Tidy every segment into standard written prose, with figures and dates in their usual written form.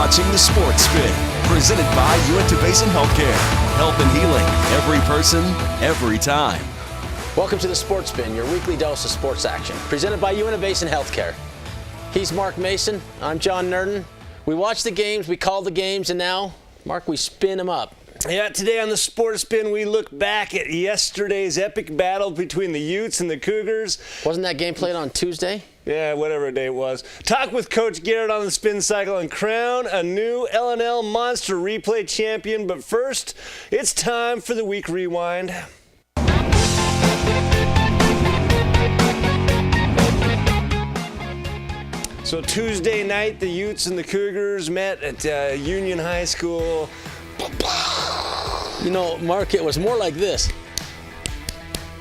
watching The Sports Spin, presented by Uintah Basin Healthcare. Help and healing, every person, every time. Welcome to The Sports Spin, your weekly dose of sports action, presented by Uintah Basin Healthcare. He's Mark Mason. I'm John Nerden. We watch the games, we call the games, and now, Mark, we spin them up. Yeah, today on the Sports Spin, we look back at yesterday's epic battle between the Utes and the Cougars. Wasn't that game played on Tuesday? Yeah, whatever day it was. Talk with Coach Garrett on the spin cycle and crown a new L&L Monster Replay champion. But first, it's time for the Week Rewind. So Tuesday night, the Utes and the Cougars met at Union High School. You know, Mark, it was more like this.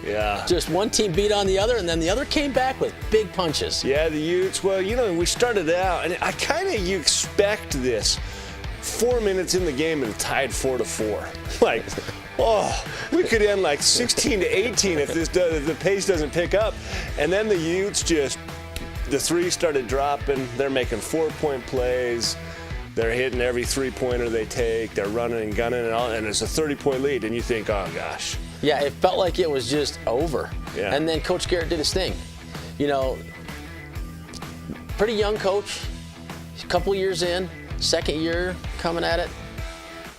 Yeah. Just one team beat on the other, and then the other came back with big punches. Yeah, the Utes, well, you know, we started out, and you expect this. 4 minutes in the game and tied 4-4. Like, oh, we could end like 16-18 if the pace doesn't pick up. And then the Utes the three started dropping. They're making 4-point plays. They're hitting every three-pointer they take. They're running and gunning and it's a 30-point lead. And you think, oh, gosh. Yeah, it felt like it was just over. Yeah. And then Coach Garrett did his thing. You know, pretty young coach, a couple years in, second year coming at it.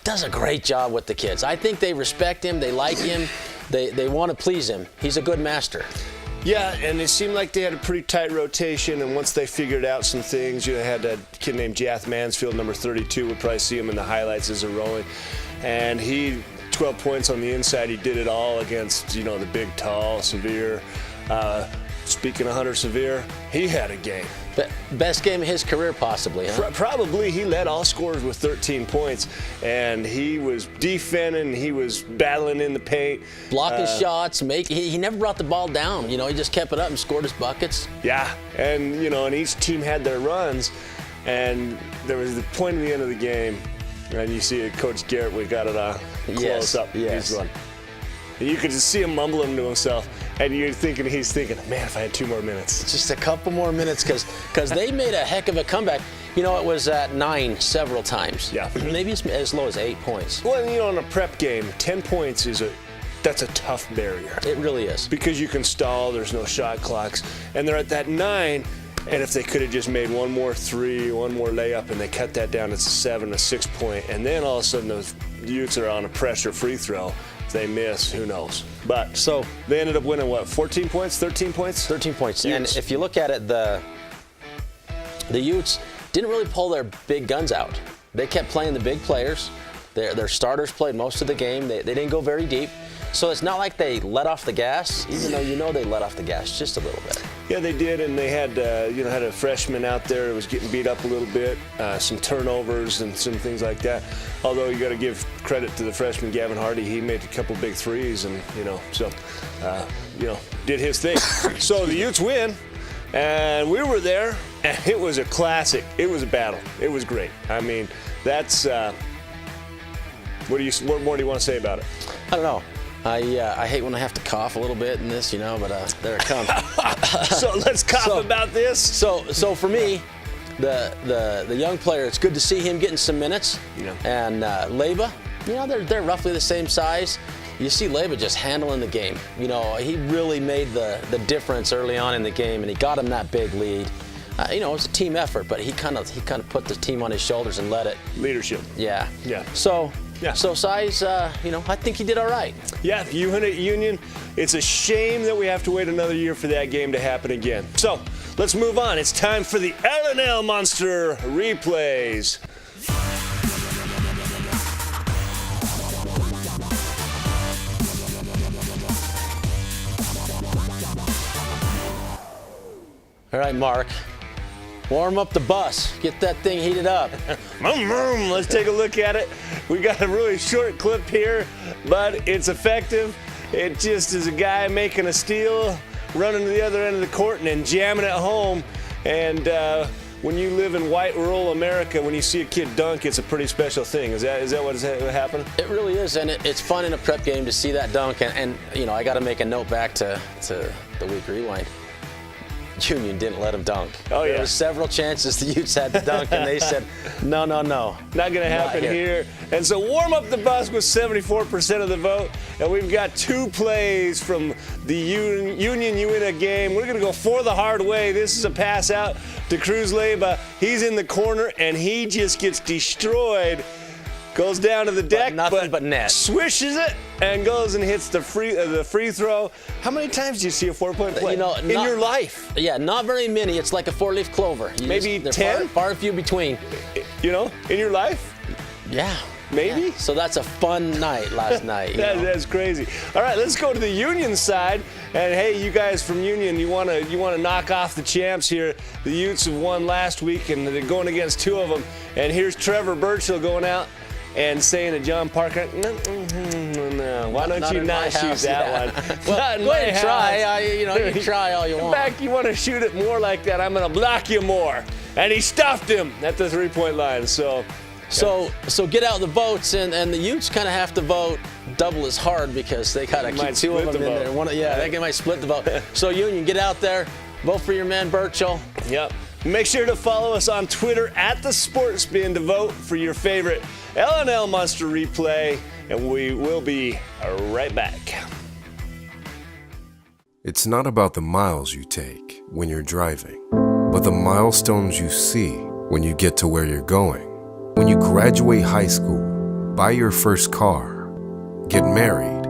Does a great job with the kids. I think they respect him. They like him. They want to please him. He's a good master. Yeah, and it seemed like they had a pretty tight rotation, and once they figured out some things, you know, they had a kid named Jath Mansfield, number 32. We'll probably see him in the highlights as they're rolling. And 12 points on the inside. He did it all against, you know, the big, tall, Severe. Speaking of Hunter Severe, he had a game. Best game of his career, possibly, huh? Probably. He led all scorers with 13 points, and he was defending. He was battling in the paint. Blocking shots. He never brought the ball down. You know, he just kept it up and scored his buckets. Yeah, and, you know, and each team had their runs, and there was the point at the end of the game, and you see Coach Garrett, we got it close up. Yes. He's one. And you could just see him mumbling to himself, and he's thinking, man, if I had 2 more minutes. Just a couple more minutes, because they made a heck of a comeback. You know, it was at 9 several times. Yeah. Maybe as low as 8 points. Well, you know, in a prep game, 10 points that's a tough barrier. It really is. Because you can stall, there's no shot clocks, and they're at that 9, and if they could have just made one more 3, one more layup, and they cut that down, it's a 7, a 6 point, and then all of a sudden those Utes are on a pressure free throw. If they miss, who knows? But so they ended up winning, what, 14 points, 13 points? 13 points. Utes. And if you look at it, the Utes didn't really pull their big guns out. They kept playing the big players. Their starters played most of the game. They didn't go very deep. So it's not like they let off the gas, even though you know they let off the gas just a little bit. Yeah, they did, and they had had a freshman out there who was getting beat up a little bit, some turnovers and some things like that. Although you got to give credit to the freshman Gavin Hardy, he made a couple big threes, and did his thing. So the Utes win, and we were there, and it was a classic. It was a battle. It was great. I mean, that's what more do you want to say about it? I don't know. I hate when I have to cough a little bit in this, but there it comes. So let's cough about this. So for me, the young player, it's good to see him getting some minutes. Yeah. And Leba, they're roughly the same size. You see Leba just handling the game. He really made the difference early on in the game, and he got him that big lead. It was a team effort, but he kind of put the team on his shoulders and led it. Leadership. Yeah. Yeah. So size, I think he did all right. Yeah, Uintah Union, it's a shame that we have to wait another year for that game to happen again. So let's move on. It's time for the L&L Monster Replays. All right, Mark. Warm up the bus. Get that thing heated up. Let's take a look at it. We got a really short clip here, but it's effective. It just is a guy making a steal, running to the other end of the court, and then jamming it home. And when you live in white rural America, when you see a kid dunk, it's a pretty special thing. Is that what happened? It really is, and it's fun in a prep game to see that dunk. And I got to make a note back to the week rewind. Union didn't let them dunk. Oh, yeah. There were several chances the Utes had to dunk, and they said, no. Not going to happen here. And so warm up the bus with 74% of the vote. And we've got 2 plays from the Union Uintah game. We're going to go for the hard way. This is a pass out to Cruz Leyba. He's in the corner, and he just gets destroyed. Goes down to the deck, nothing but net. Swishes it and goes and hits the free throw. How many times do you see a 4-point play in your life? Yeah, not very many. It's like a 4-leaf clover. Maybe 10? Far few between. In your life? Yeah. Maybe? Yeah. So that's a fun night last night. That's crazy. All right, let's go to the Union side. And hey, you guys from Union, you want to knock off the champs here. The Utes have won last week, and they're going against 2 of them. And here's Trevor Burchill going out and saying to John Parker, no, why don't you not shoot that one? Well, go ahead and try. You can try all you want. In fact, you want to shoot it more like that, I'm going to block you more. And he stuffed him at the 3-point line. So get out the votes, and the Utes kind of have to vote double as hard because they got to keep 2 of them in there. They might split the vote. So Union, get out there, vote for your man Burchill. Yep. Make sure to follow us on Twitter @TheSportsBin to vote for your favorite L&L Monster replay, and we will be right back. It's not about the miles you take when you're driving, but the milestones you see when you get to where you're going. When you graduate high school, buy your first car, get married,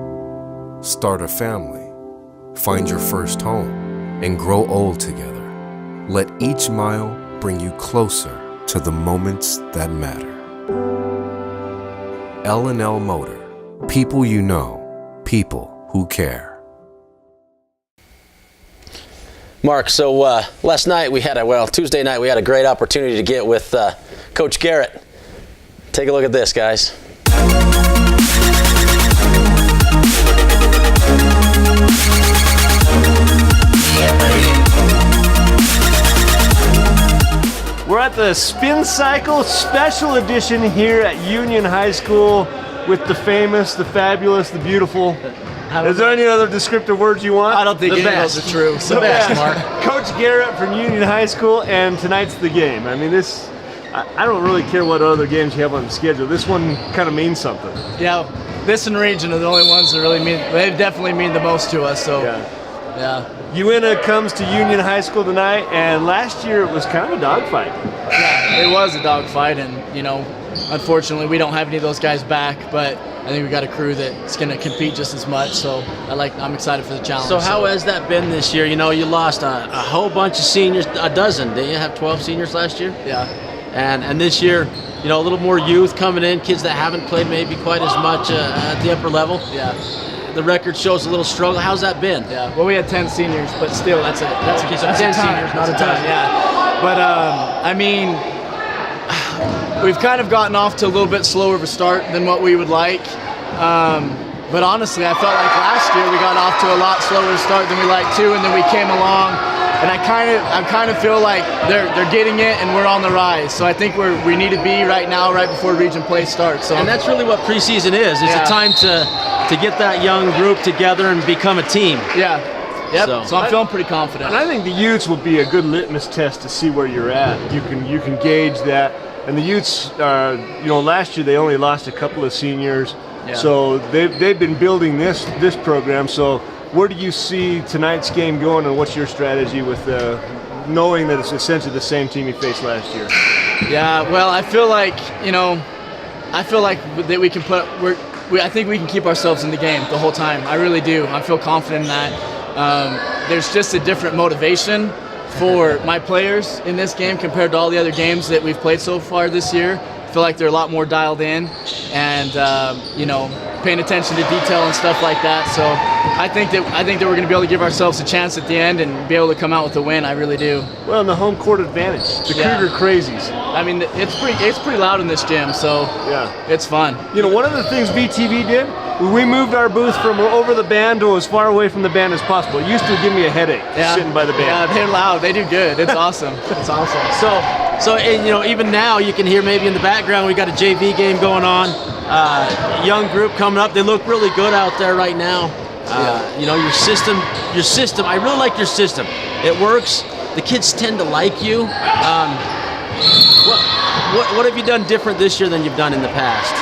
start a family, find your first home, and grow old together. Let each mile bring you closer to the moments that matter. L&L Motor. People you know, people who care. Mark, so last night Tuesday night we had a great opportunity to get with Coach Garrett. Take a look at this, guys. We're at the Spin Cycle Special Edition here at Union High School with the famous, the fabulous, the beautiful. Is there any other descriptive words you want? I don't think any of those are true. The best, Mark. Coach Garrett from Union High School, and tonight's the game. I mean, I don't really care what other games you have on the schedule. This one kind of means something. Yeah, this and region are the only ones that really they definitely mean the most to us. So, yeah. Uintah comes to Union High School tonight, and last year it was kind of a dogfight. Yeah, it was a dogfight, and unfortunately we don't have any of those guys back, but I think we got a crew that's going to compete just as much. So I'm excited for the challenge. So how has that been this year? You lost a whole bunch of seniors, a dozen. Didn't you have 12 seniors last year? Yeah. And this year, a little more youth coming in, kids that haven't played maybe quite as much at the upper level. Yeah. The record shows a little struggle. How's that been? Yeah. Well, we had 10 seniors, but still, that's a 10 seniors, not a ton. Yeah. But we've kind of gotten off to a little bit slower of a start than what we would like. But honestly, I felt like last year we got off to a lot slower a start than we liked to, and then we came along. And I kind of feel like they're getting it, and we're on the rise. So I think we need to be right now, right before region play starts. So and that's really what preseason is. It's a time to get that young group together and become a team. Yeah. Yep. So I'm feeling pretty confident. And I think the Utes will be a good litmus test to see where you're at. You can gauge that. And the Utes, last year they only lost a couple of seniors. Yeah. So they've been building this program. So where do you see tonight's game going, and what's your strategy with knowing that it's essentially the same team you faced last year? Yeah, well, I feel like that we can I think we can keep ourselves in the game the whole time. I really do. I feel confident in that. There's just a different motivation for my players in this game compared to all the other games that we've played so far this year. I feel like they're a lot more dialed in and paying attention to detail and stuff like that. So I think that we're going to be able to give ourselves a chance at the end and be able to come out with a win. I really do. Well, and the home court advantage, the Cougar Crazies. I mean, it's pretty loud in this gym, so it's fun. One of the things VTV did, we moved our booth from over the band to as far away from the band as possible. It used to give me a headache sitting by the band. Yeah, they're loud. They do good. It's awesome. It's awesome. So even now you can hear maybe in the background we got a JV game going on. Young group coming up. They look really good out there right now. Your system. I really like your system. It works. the kids tend to like you. What have you done different this year than you've done in the past?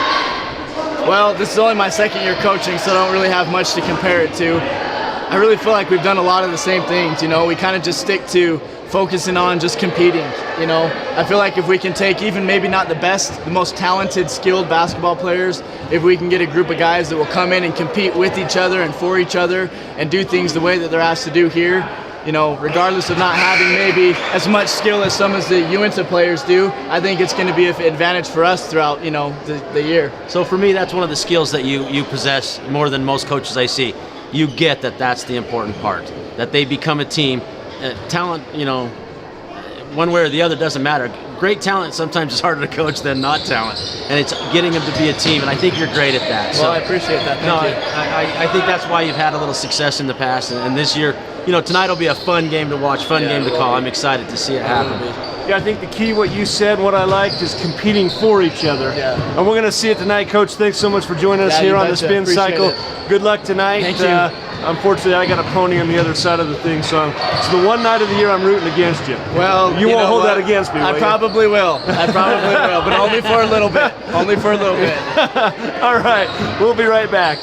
Well, this is only my second year coaching, so I don't really have much to compare it to. I really feel like we've done a lot of the same things. We kind of just stick to focusing on just competing. I feel like if we can take even maybe not the best, the most talented, skilled basketball players, if we can get a group of guys that will come in and compete with each other and for each other and do things the way that they're asked to do here, regardless of not having maybe as much skill as some of the Uintah players do, I think it's going to be an advantage for us throughout, the year. So for me, that's one of the skills that you possess more than most coaches I see. You get that that's the important part, that they become a team. Talent, one way or the other doesn't matter. Great talent sometimes is harder to coach than not talent, and it's getting them to be a team, and I think you're great at that. Well, I appreciate that. Thank you. I think that's why you've had a little success in the past, and this year, tonight will be a fun game to watch, fun game to call. I'm excited to see it happen. Yeah, I think the key, what you said, what I liked, is competing for each other. Yeah. And we're going to see it tonight. Coach, thanks so much for joining us here on the Spin Cycle. Good luck tonight. Thank you. Unfortunately, I got a pony on the other side of the thing, so it's the one night of the year I'm rooting against you. Well, you won't hold that against me, will I you? probably will. I probably will, but only for a little bit. Only for a little bit. All right, we'll be right back.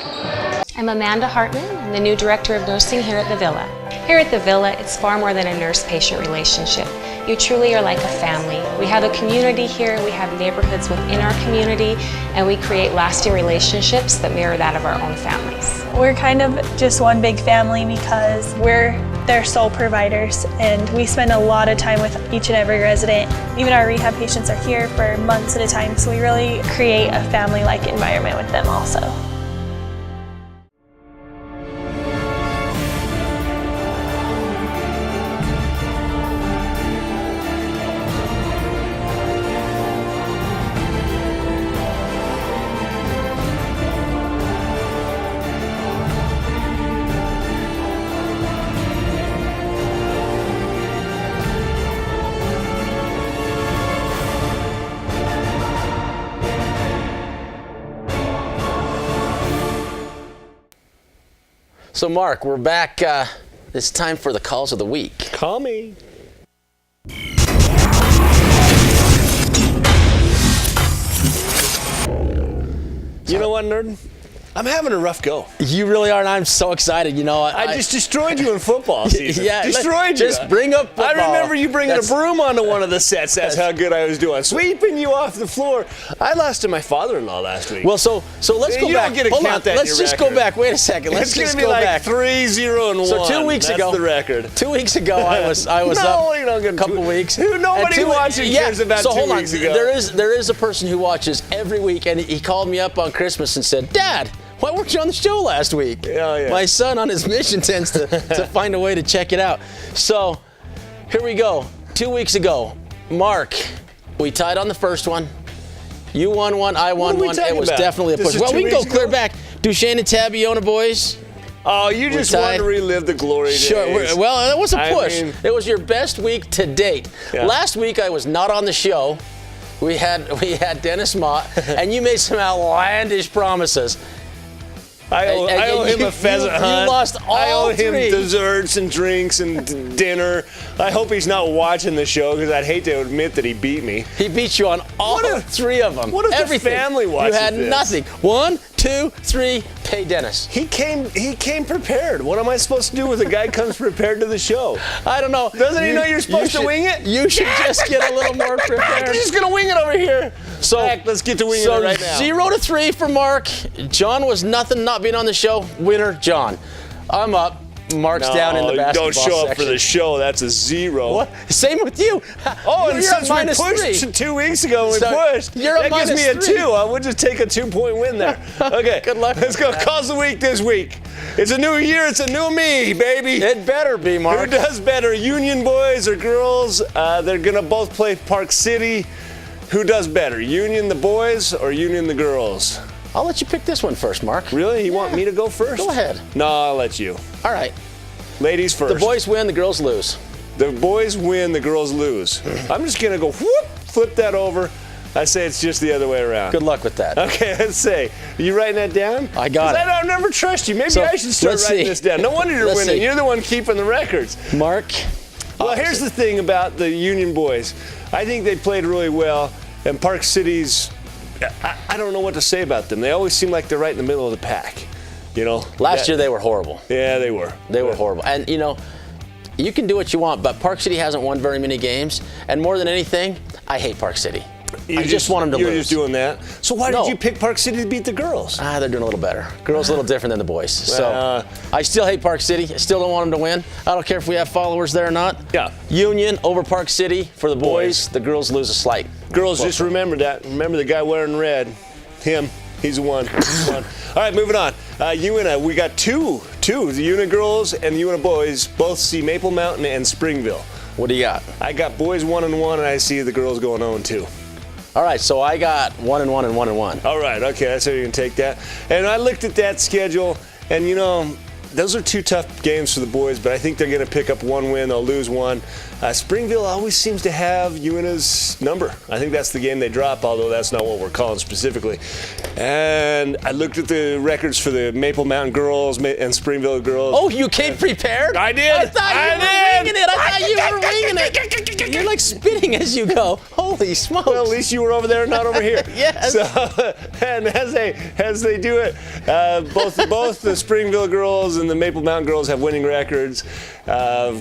I'm Amanda Hartman. I'm the new Director of Nursing here at the Villa. Here at the Villa, it's far more than a nurse-patient relationship. You truly are like a family. We have a community here, we have neighborhoods within our community, and we create lasting relationships that mirror that of our own families. We're kind of just one big family because we're their sole providers, and we spend a lot of time with each and every resident. Even our rehab patients are here for months at a time, so we really create a family-like environment with them also. So, Mark, we're back. It's time for the calls of the week. Call me. You know what, Nerd? I'm having a rough go. You really are, and I'm so excited. I just destroyed you in football season. Yeah, destroyed you. Just bring up football. I remember you bringing a broom onto one of the sets. That's how good I was doing. Sweeping you off the floor. I lost to my father-in-law last week. Well, so let's go you back. Don't get to Hold count on. that Let's in just your go back. Wait a second. Let's it's just gonna go be back. 3-0-1. So 2 weeks ago, that's the record. 2 weeks ago, I was no, up you're not a couple weeks. Nobody watching cares about so 2 hold on. weeks ago. There is a person who watches every week, and he called me up on Christmas and said, "Dad, why weren't you on the show last week?" Yeah. My son on his mission tends to find a way to check it out. So here we go. 2 weeks ago, Mark, we tied on the first one. You won one, I won one. It was definitely a push. Well, we can go clear back. Duchesne and Tabiona boys. Oh, you just wanted to relive the glory days. Sure. Well, it was a push. I mean, it was your best week to date. Yeah. Last week I was not on the show. We had Dennis Mott, and you made some outlandish promises. I owe him a pheasant hunt. You lost all I owe him three. desserts and drinks and dinner. I hope he's not watching the show because I'd hate to admit that he beat me. He beat you on all three of them. What if everything. the family watches You had this? nothing. 1, 2, 3. Pay Dennis. He came prepared. What am I supposed to do with a guy comes prepared to the show? I don't know. Doesn't he know you're supposed to wing it? You should just get a little more prepared. He's just gonna wing it over here. So let's get to winging it right now. 0-3 for Mark. John was nothing not being on the show. Winner, John. I'm up. Mark's down in the basketball don't show up section. for the show. That's a 0. What? Same with you. Oh, and you're since we -3. pushed 2 weeks ago, So pushed. you're that gives me a -3. 2. I would just take a 2-point win there. Okay. Good luck. Let's go. Calls the week this week. It's a new year. It's a new me, baby. It better be, Mark. Who does better, Union boys or girls? They're gonna both play Park City. Who does better, Union the boys or Union the girls? I'll let you pick this one first, Mark. Really? You want me to go first? Go ahead. No, I'll let you. All right. Ladies first. The boys win, the girls lose. The boys win, the girls lose. I'm just gonna go whoop, flip that over. I say it's just the other way around. Good luck with that. Okay, let's say. Are you writing that down? I got it. I don't never trust you. Maybe So, I should start let's writing see. this down. No wonder you're Let's winning. see. You're the one keeping the records. Mark, Well, here's the thing about the Union boys. I think they played really well, and Park City's, I don't know what to say about them. They always seem like they're right in the middle of the pack, you know. Last year they were horrible. Yeah, they were. They were horrible. And, you know, you can do what you want, but Park City hasn't won very many games. And more than anything, I hate Park City. I just want them to lose. You're just doing that. So why did you pick Park City to beat the girls? They're doing a little better. Girls a little different than the boys. So I still hate Park City. I still don't want them to win. I don't care if we have followers there or not. Yeah. Union over Park City for the boys. The girls lose a slight. Girls, just remember that. Remember the guy wearing red. Him. He's the one. All right, moving on. Uintah, we got two. The Uintah girls and the Uintah boys both see Maple Mountain and Springville. What do you got? I got boys 1-1, and I see the girls going 0-2. All right, so I got 1-1 and 1-1. All right, okay, that's how you can take that. And I looked at that schedule, and you know, those are two tough games for the boys, but I think they're going to pick up one win. They'll lose one. Springville always seems to have Uintah's number. I think that's the game they drop, although that's not what we're calling specifically. And I looked at the records for the Maple Mountain girls and Springville girls. Oh, you came prepared? I did. I thought you were winging it. I thought you were winging it. You're like spitting as you go. Holy smokes. Well, at least you were over there and not over here. Yes. So, and as they do it, both the Springville girls and the Maple Mountain girls have winning records.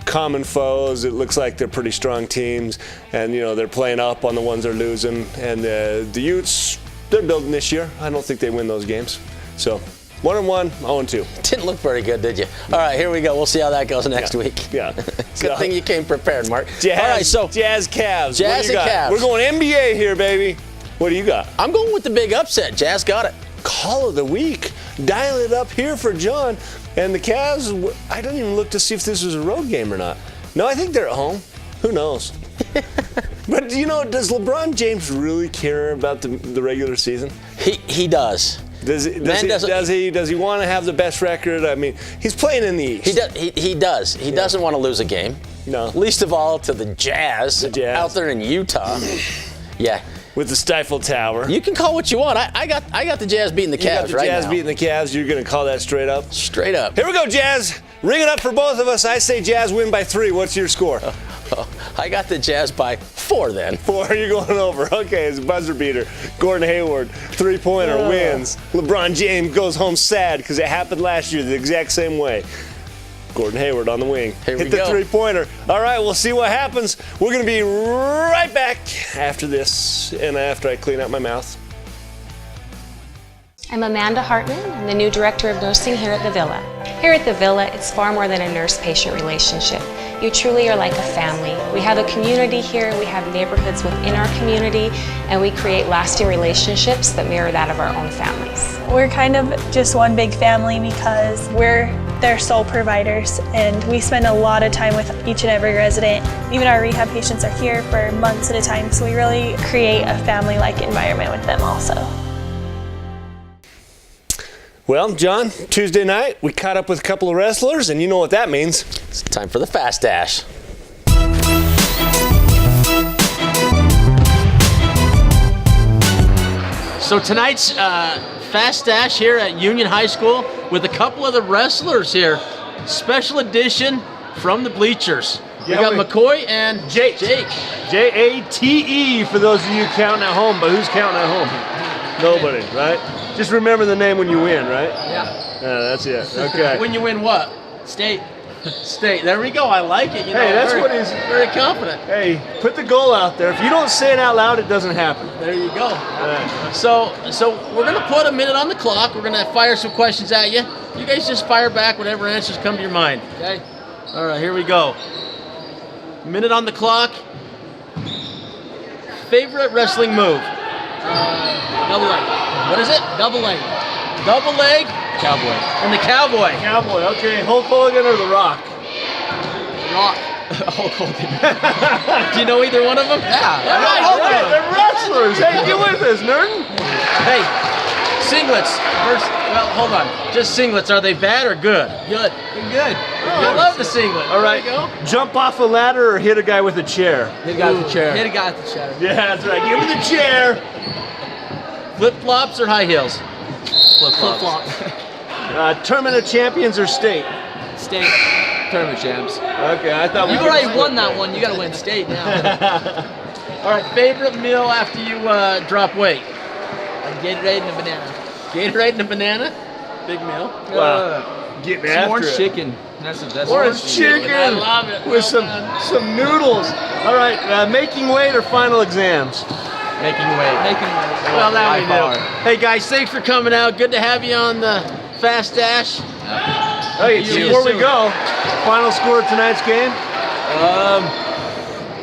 Common foes. It looks like they're pretty strong teams, and you know they're playing up on the ones they're losing. And the Utes, they're building this year. I don't think they win those games. So 1-1, 0-2. Didn't look very good, did you? All right, here we go. We'll see how that goes next week. Yeah. Good thing you came prepared, Mark. Jazz, all right, so Jazz Cavs. Jazz and Cavs. We're going NBA here, baby. What do you got? I'm going with the big upset. Jazz got it. Call of the week. Dial it up here for John. And the Cavs, I don't even look to see if this was a road game or not. No, I think they're at home. Who knows? But, you know, does LeBron James really care about the regular season? He does. Does he want to have the best record? I mean, he's playing in the East. He does. He doesn't want to lose a game. No. Least of all to the Jazz. Out there in Utah. Yeah. With the Stifle Tower. You can call what you want. I got the Jazz beating the Cavs right now. You got the Jazz beating the Cavs. You're going to call that straight up? Straight up. Here we go, Jazz. Ring it up for both of us. I say Jazz win by 3. What's your score? I got the Jazz by 4 then. 4, you're going over. Okay, it's a buzzer beater. Gordon Hayward, 3-pointer, wins. LeBron James goes home sad because it happened last year the exact same way. Gordon Hayward on the wing. Hit the 3-pointer. All right, we'll see what happens. We're going to be right back after this and after I clean out my mouth. I'm Amanda Hartman. I'm the new director of nursing here at the Villa. Here at the Villa, it's far more than a nurse-patient relationship. You truly are like a family. We have a community here, we have neighborhoods within our community, and we create lasting relationships that mirror that of our own families. We're kind of just one big family because we're their sole providers, and we spend a lot of time with each and every resident. Even our rehab patients are here for months at a time, so we really create a family-like environment with them also. Well, John, Tuesday night, we caught up with a couple of wrestlers, and you know what that means. It's time for the Fast Dash. So tonight's Fast Dash here at Union High School with a couple of the wrestlers here. Special edition from the bleachers. We got McCoy and Jake. J-A-T-E for those of you counting at home, but who's counting at home? Nobody, right? Just remember the name when you win, right? Yeah. That's it. Okay. When you win what? State. There we go. I like it. You know, that's what he's very confident. Hey, put the goal out there. If you don't say it out loud, it doesn't happen. There you go. So we're gonna put a minute on the clock. We're gonna fire some questions at you. You guys just fire back whatever answers come to your mind. Okay. All right. Here we go. Minute on the clock. Favorite wrestling move? Double leg. What is it? Double leg. Double leg. Cowboy. And the cowboy. Cowboy. Okay. Hulk Hogan or The Rock? Rock. Hulk Hogan. Do you know either one of them? Yeah. All right. They're wrestlers. Hey, get with us, nerd. Hey, singlets. Well, hold on. Just singlets. Are they bad or good? Good. Good. I love the singlet. All right. There you go. Jump off a ladder or hit a guy with a chair? Hit a guy with a chair. Hit a guy with a chair. Yeah, that's right. Give me the chair. Flip-flops or high heels? Flip-flops. Tournament of Champions or state? State. tournament champs. Okay, I thought You've already won that one. You got to win state now. All right, favorite meal after you drop weight? A Gatorade and a banana. Gatorade and a banana? Big meal. Wow. Getting Some after orange it. chicken. That's the best. Orange chicken. I love it. With some noodles. All right, making weight or final exams? Making weight. Well, that we By far. knew. Hey, guys, thanks for coming out. Good to have you on the Fast Dash. Hey, before we go, final score of tonight's game?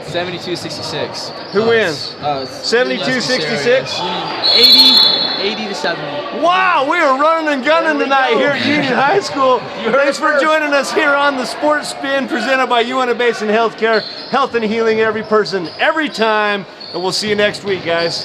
72-66. Who wins? 72-66? 80 to 70. Wow, we are running and gunning tonight here at Union High School. Thanks for joining us here on the Sports Spin presented by Uintah Basin Healthcare. Health and healing every person, every time. And we'll see you next week, guys.